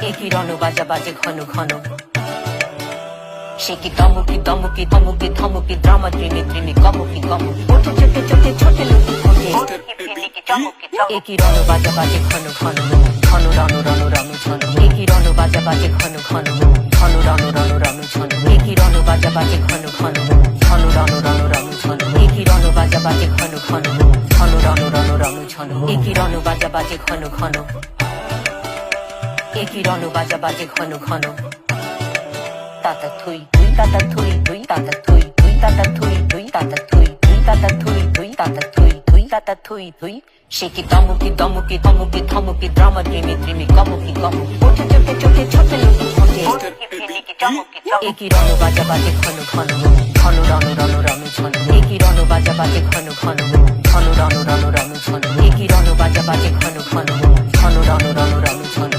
একই রণ বাজা বাজে ঘন ঘন, সে কি দমকি দমকি ধমকি ধমকি ড্রামা ত্রিমি ত্রিমি কমকি কমকি ওঠে চোখে চোখে ছোটে লুকি ফোটে, একই রণ বাজা বাজে ঘন ঘন, ঘন রণ রণ রণ ঝন, একই রণ বাজা বাজে ঘন ঘন, ঘন রণ রণ রণ ঝন, একই রণ বাজা বাজে ঘন ঘন, ঘন রণ রণ রণ ঝন, একই রণ বাজা বাজে ঘন ঘন, ঘন রণ রণ রণ ঝন, একই রণ বাজা বাজে ঘন ঘন, একই রণ বাজা বাজে ঘন ঘন, তাতা থুই তুই তাতা থুই তুই তাতা থুই তুই তাতা থুই তুই তাতা থুই তুই তাতা থুই তুই তাতা থুই তুই তাতা থুই তুই, সে কি দমকি দমকি ধমকি ধমকি ড্রামা ত্রিমি ত্রিমি কমকি কমকি ওঠে চোখে চোখে ছোটে লুকি ফোটে, একই রণ বাজা বাজে ঘন ঘন, ঘন রণ রণ রণ ঝন, একই রণ বাজা বাজে ঘন ঘন, ঘন রণ রণ রণ ঝন, একই রণ বাজা বাজে ঘন ঘন, ঘন রণ রণ রণ ঝন,